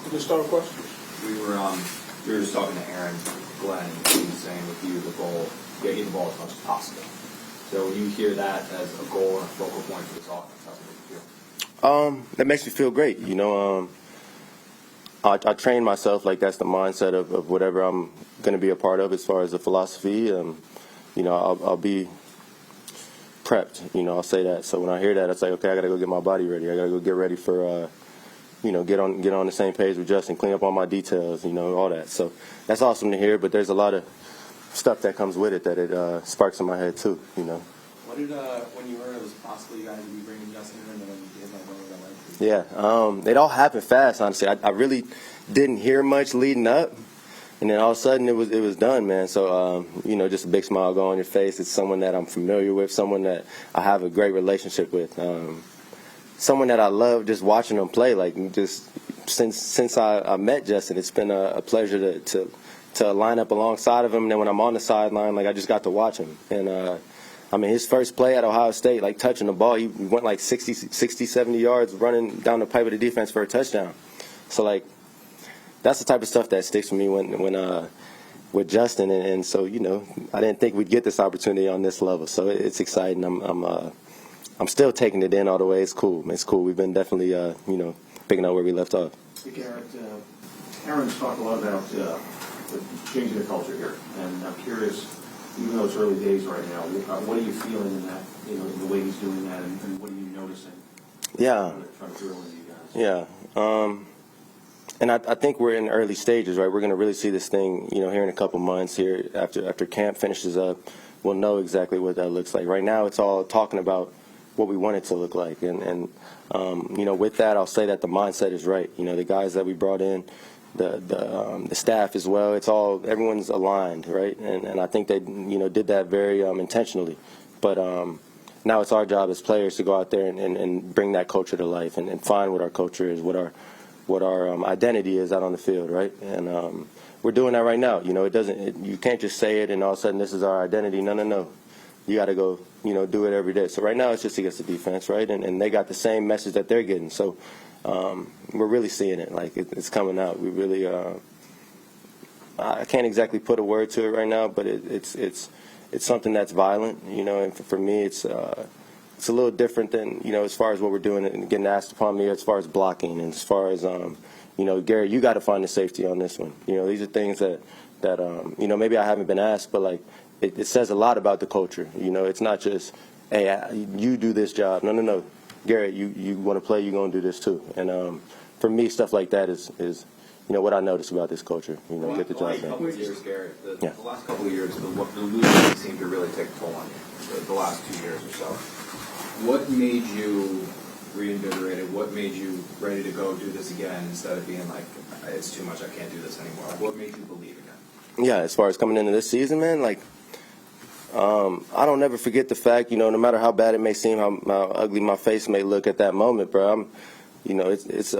You can start a question. We were just talking to Aaron Glenn, and he was saying with you the goal, get the ball as much as possible. So when you hear that as a goal and a focal point for this offense, how does it make you feel? That makes me feel great. I train myself like that's the mindset of whatever I'm going to be a part of as far as the philosophy. I'll be prepped. I'll say that. So when I hear that, it's like, okay, I got to go get my body ready. I got to go get ready for, get on the same page with Justin, clean up all my details, all that. So that's awesome to hear. But there's a lot of stuff that comes with it that it sparks in my head too. What did when you heard it was possible you guys would be bringing Justin in, and then you did that? Yeah, it all happened fast. Honestly, I really didn't hear much leading up, and then all of a sudden it was done, man. So just a big smile go on your face. It's someone that I'm familiar with, someone that I have a great relationship with, someone that I love just watching them play. Like just since I met Justin, it's been a pleasure to line up alongside of him. And then when I'm on the sideline, like I just got to watch him. And his first play at Ohio State, like touching the ball, he went like 60, 70 yards running down the pipe of the defense for a touchdown. So, like, that's the type of stuff that sticks with me when with Justin. And so, I didn't think we'd get this opportunity on this level. So it's exciting. I'm still taking it in all the way. It's cool. It's cool. We've been definitely, picking up where we left off. Hey, Garrett, Aaron's talked a lot about changing the culture here, and I'm curious, even though it's early days right now, what are you feeling in that, in the way he's doing that, and what are you noticing? Yeah. Trying to drill into you guys. Yeah. And I think we're in early stages, right? We're going to really see this thing, here in a couple months here after camp finishes up. We'll know exactly what that looks like. Right now, it's all talking about what we want it to look like. And with that, I'll say that the mindset is right. The guys that we brought in, the staff as well, everyone's aligned, right? And I think they did that very intentionally. But now it's our job as players to go out there and bring that culture to life and find what our culture is, what our identity is out on the field, right? And we're doing that right now. You can't just say it and all of a sudden this is our identity. No. You got to go, do it every day. So right now it's just against the defense, right? And they got the same message that they're getting. So we're really seeing it. Like it's coming out. We really, I can't exactly put a word to it right now, but it's something that's violent, and for me it's a little different than, as far as what we're doing and getting asked upon me as far as blocking and as far as, Gary, you got to find the safety on this one. These are things that maybe I haven't been asked, but like it says a lot about the culture. It's not just, hey, you do this job. No. Garrett, you want to play, you're going to do this too. And for me, stuff like that is what I notice about this culture. Get the job done. The last couple of years, Garrett, the last couple of years, the losing seemed to really take a toll on you. The last 2 years or so. What made you reinvigorated? What made you ready to go do this again instead of being like, it's too much, I can't do this anymore? Like, what made you believe again? Yeah, as far as coming into this season, man, like, I don't never forget the fact, no matter how bad it may seem, how ugly my face may look at that moment, bro. It's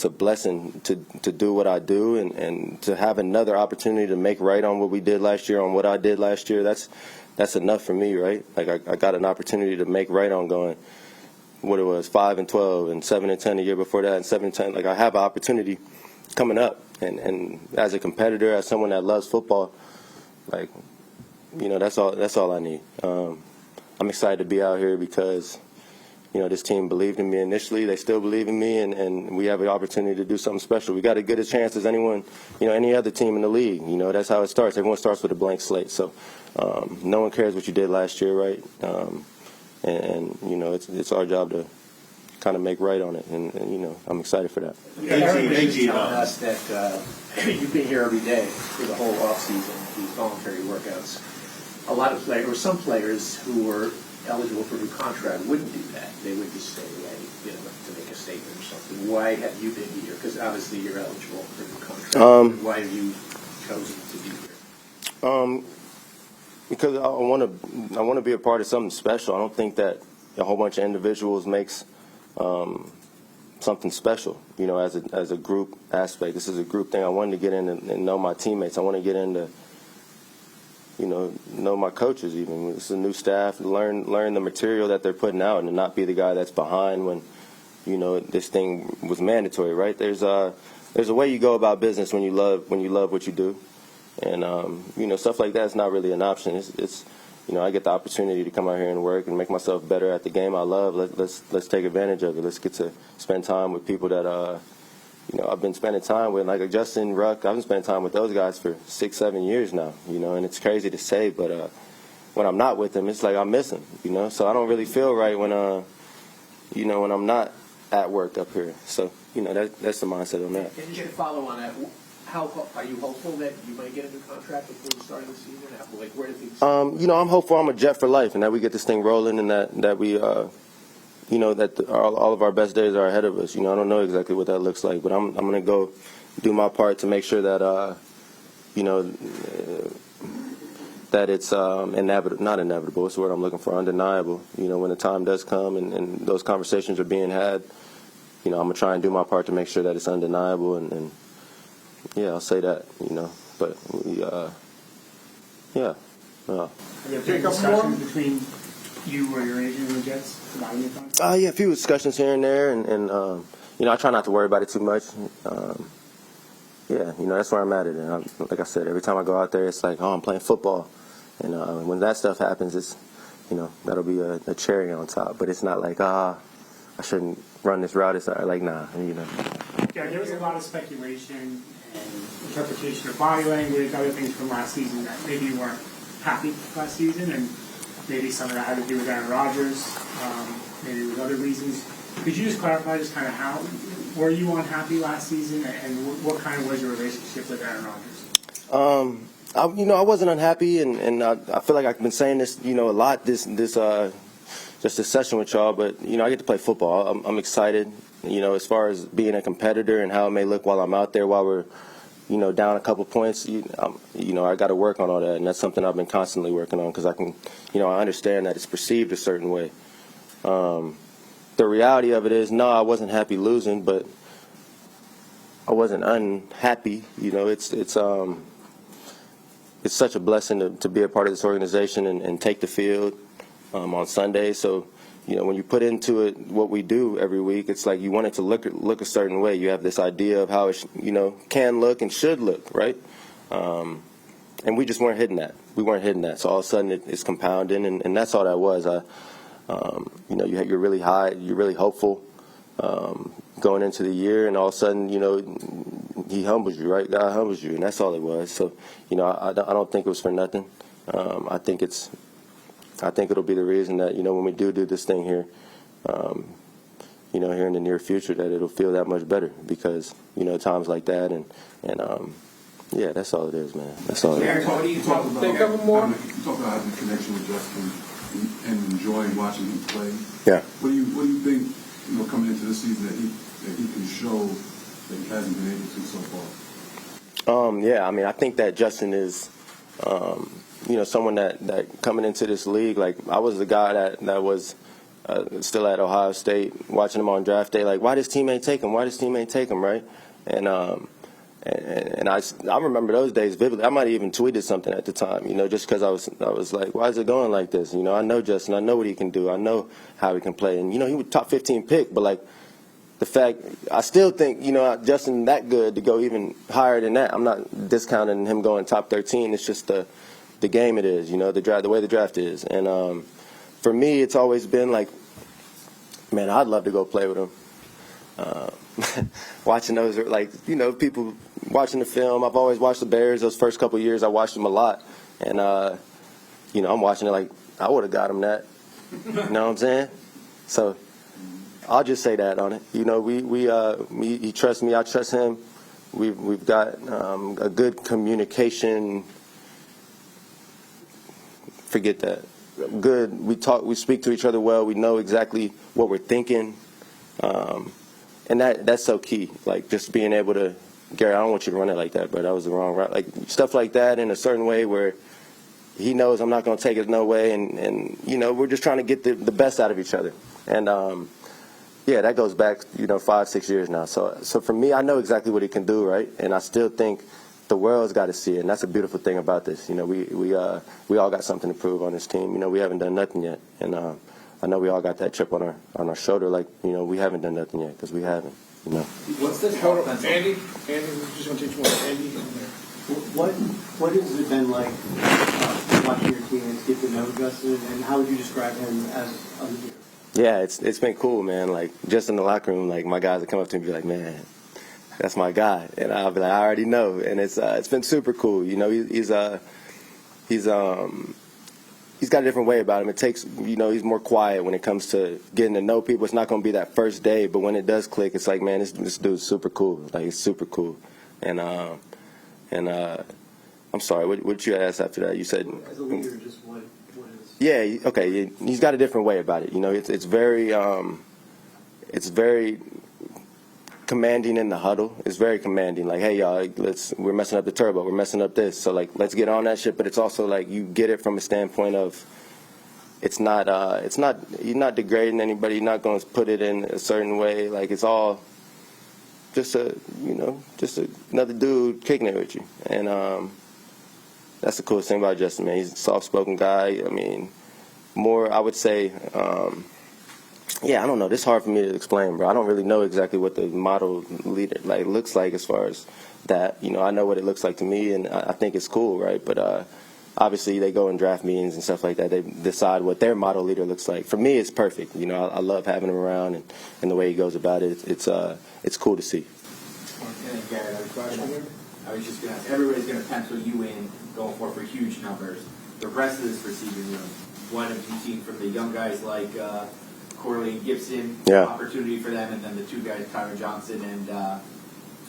a blessing to do what I do and to have another opportunity to make right on what we did last year, on what I did last year. That's enough for me, right? Like I got an opportunity to make right on going what it was 5-12 and 7-10 the year before that and 7-10. Like I have an opportunity coming up, and as a competitor, as someone that loves football, like. That's all I need. I'm excited to be out here because, this team believed in me initially. They still believe in me, and we have an opportunity to do something special. We got as good a chance as anyone, any other team in the league. That's how it starts. Everyone starts with a blank slate. So no one cares what you did last year, right? It's our job to kind of make right on it, and I'm excited for that. Aaron was telling us that you've been here every day for the whole offseason, these voluntary workouts. A lot of players, or some players who were eligible for a new contract wouldn't do that. They would just stay away, to make a statement or something. Why have you been here? Because obviously you're eligible for a new contract. Why have you chosen to be here? Because I want to be a part of something special. I don't think that a whole bunch of individuals makes something special, as a group aspect. This is a group thing. I wanted to get in and know my teammates. I want to get into, know my coaches even. It's a new staff. Learn the material that they're putting out and not be the guy that's behind when, this thing was mandatory, right? There's there's a way you go about business when you love what you do, and stuff like that's not really an option. It's I get the opportunity to come out here and work and make myself better at the game I love. Let's take advantage of it. Let's get to spend time with people that I've been spending time with, like Justin, Ruck. I've been spending time with those guys for 6-7 years now. And it's crazy to say, but when I'm not with them, it's like I miss them. So I don't really feel right when when I'm not at work up here. So that's the mindset on that. Can you get a follow on that? How are you hopeful that you might get a new contract before the start of the season? Like, where do things? I'm hopeful I'm a Jet for life, and that we get this thing rolling, and that we, that all of our best days are ahead of us. I don't know exactly what that looks like, but I'm going to go do my part to make sure that, that it's inevitable, not inevitable. It's the word I'm looking for, undeniable. When the time does come and those conversations are being had, I'm going to try and do my part to make sure that it's undeniable, and yeah, I'll say that, but we, yeah. Have there been discussions between you or your agent and the Jets about your contract? Yeah, a few discussions here and there, and I try not to worry about it too much. Yeah, that's where I'm at it. And like I said, every time I go out there, it's like, oh, I'm playing football. And when that stuff happens, it's, that'll be a cherry on top. But it's not like, I shouldn't run this route. It's like, nah, Yeah, there was a lot of speculation and interpretation of body language, other things from last season that maybe you weren't happy last season, and maybe some of that had to do with Aaron Rodgers, maybe with other reasons. Could you just clarify just kind of how, were you unhappy last season, and what kind of was your relationship with Aaron Rodgers? I wasn't unhappy, and I feel like I've been saying this, a lot this just this session with y'all, but I get to play football. I'm excited, as far as being a competitor and how it may look while I'm out there, while we're down a couple points. I got to work on all that, and that's something I've been constantly working on, because I can, I understand that it's perceived a certain way. The reality of it is, no, I wasn't happy losing, but I wasn't unhappy. It's such a blessing to be a part of this organization and take the field on Sunday. So, when you put into it what we do every week, it's like you want it to look a certain way. You have this idea of how it can look and should look, right? And we just weren't hitting that. We weren't hitting that. So all of a sudden it's compounding, and that's all that was. You're really high, you're really hopeful going into the year, and all of a sudden, he humbles you, right? God humbles you, and that's all it was. So, I don't think it was for nothing. I think it'll be the reason that, when we do this thing here, here in the near future, that it'll feel that much better, because, times like that, and yeah, that's all it is, man. That's all it is. What do you talk about? You talk about having a connection with Justin and enjoying watching him play. Yeah. What do you think, coming into this season, that he can show that he hasn't been able to so far? Yeah, I think that Justin is, someone that coming into this league, like, I was the guy that was still at Ohio State, watching him on draft day, like, why does teammate take him? Why does teammate take him, right? And I remember those days vividly. I might have even tweeted something at the time, just because I was like, why is it going like this? I know Justin. I know what he can do. I know how he can play. And, he was top 15 pick, but, like, the fact, I still think, Justin that good to go even higher than that. I'm not discounting him going top 13. It's just the game it is, the draft, the way the draft is. And for me, it's always been like, man, I'd love to go play with him. Watching those, like, people watching the film. I've always watched the Bears. Those first couple of years, I watched them a lot. And, I'm watching it like, I would have got him that. You know what I'm saying? So I'll just say that on it. He trusts me. I trust him. We've got a good communication. Forget that. Good. We speak to each other well. We know exactly what we're thinking. And that's so key. Like, just being able to, Garrett, I don't want you to run it like that, bro. That was the wrong route. Like, stuff like that in a certain way where he knows I'm not going to take it no way. And we're just trying to get the best out of each other. And, yeah, that goes back, 5-6 years now. So for me, I know exactly what he can do, right? And I still think the world's got to see it. And that's a beautiful thing about this. We all got something to prove on this team. We haven't done nothing yet. And I know we all got that chip on our shoulder, like, we haven't done nothing yet, because we haven't. You know. What's the Hold on, offense? Andy, just want to teach one. Andy. What has it been like watching your teammates get to know Justin, and how would you describe him as a leader? Yeah, it's been cool, man. Like, just in the locker room, like, my guys would come up to me and be like, man, that's my guy. And I'll be like, I already know. And it's been super cool. You know, he's got a different way about him. It takes, you know, he's more quiet when it comes to getting to know people. It's not going to be that first day, but when it does click, it's like, man, this dude's super cool. Like, it's super cool. And I'm sorry, what you asked after that? You said, As a leader, just what is? yeah, okay. He's got a different way about it. You know, it's very commanding in the huddle. It's very commanding. Like, hey, y'all, we're messing up the turbo. We're messing up this. So, like, let's get on that shit. But it's also like you get it from a standpoint of you're not degrading anybody. You're not going to put it in a certain way. Like, it's all just another dude kicking it with you. And that's the coolest thing about Justin, man. He's a soft-spoken guy. I mean, more, I would say, yeah, I don't know. This is hard for me to explain, bro. I don't really know exactly what the model leader looks like as far as that. You know, I know what it looks like to me, and I think it's cool, right? But obviously, they go in draft meetings and stuff like that. They decide what their model leader looks like. For me, it's perfect. You know, I love having him around and the way he goes about it. It's cool to see. And Garrett, I was just going to ask, everybody's going to pencil you in, going for huge numbers. The rest of this receiving room, what have you seen from the young guys like Corley and Gibson, opportunity for them, and then the two guys, Tyler Johnson and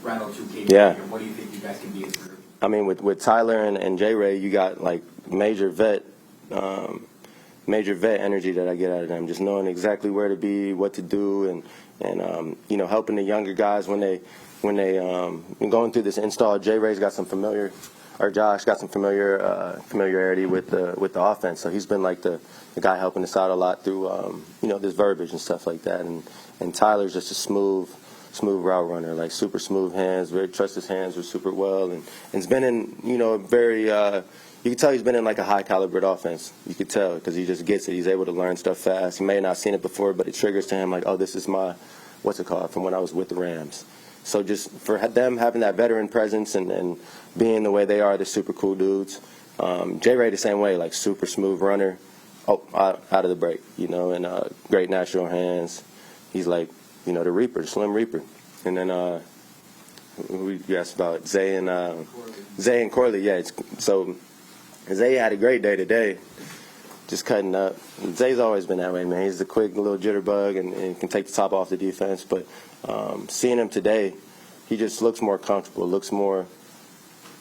Reynolds, who came in? What do you think you guys can be as a group? I mean, with Tyler and J-Ray, you got, like, major vet energy that I get out of them, just knowing exactly where to be, what to do, and you know, helping the younger guys when going through this install. J-Ray's got some Josh got some familiarity with the offense, so he's been like the guy helping us out a lot through you know, this verbiage and stuff like that. And Tyler's just a smooth route runner, like super smooth hands. Trusts his hands super well, and it's been in, you know, very. You can tell he's been in like a high caliber offense. You could tell because he just gets it. He's able to learn stuff fast. He may have not seen it before, but it triggers to him like, oh, this is my from when I was with the Rams. So just for them having that veteran presence and being the way they are, they're super cool dudes. J-Ray the same way, like super smooth runner, out of the break, you know, and great natural hands. He's like, you know, the Reaper, the Slim Reaper. And then you asked about Zay and Corley, yeah. So Zay had a great day today, just cutting up. Zay's always been that way, man. He's a quick little jitterbug and can take the top off the defense. But seeing him today, he just looks more comfortable, looks more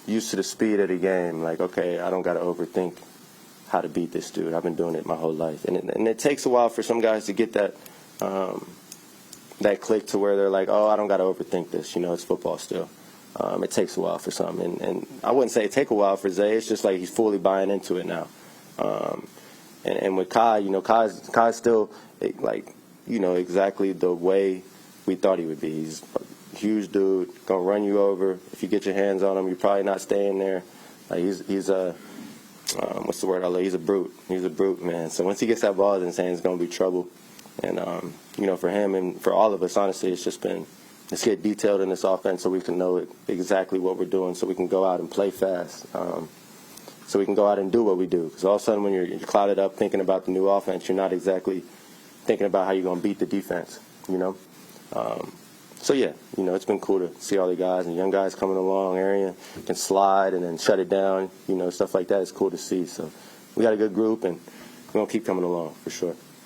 used to the speed of the game. Like, okay, I don't got to overthink how to beat this dude. I've been doing it my whole life. And it takes a while for some guys to get that that click to where they're like, oh, I don't got to overthink this. You know, it's football still. It takes a while for some. And I wouldn't say it take a while for Zay. It's just like he's fully buying into it now. And with Kai, you know, Kai's still, like, you know, exactly the way we thought he would be. He's a huge dude, going to run you over. If you get your hands on him, you're probably not staying there. Like, he's a, what's the word? He's a brute. He's a brute, man. So once he gets that ball in his hands, it's going to be trouble. And, you know, for him and for all of us, honestly, it's just been, let's get detailed in this offense so we can know exactly what we're doing, so we can go out and play fast. So we can go out and do what we do. Because all of a sudden when you're clouded up thinking about the new offense, you're not exactly thinking about how you're going to beat the defense, you know. So, yeah, you know, it's been cool to see all the guys and young guys coming along. Arian can slide and then shut it down, you know, stuff like that. It's cool to see. So we got a good group, and we're going to keep coming along for sure.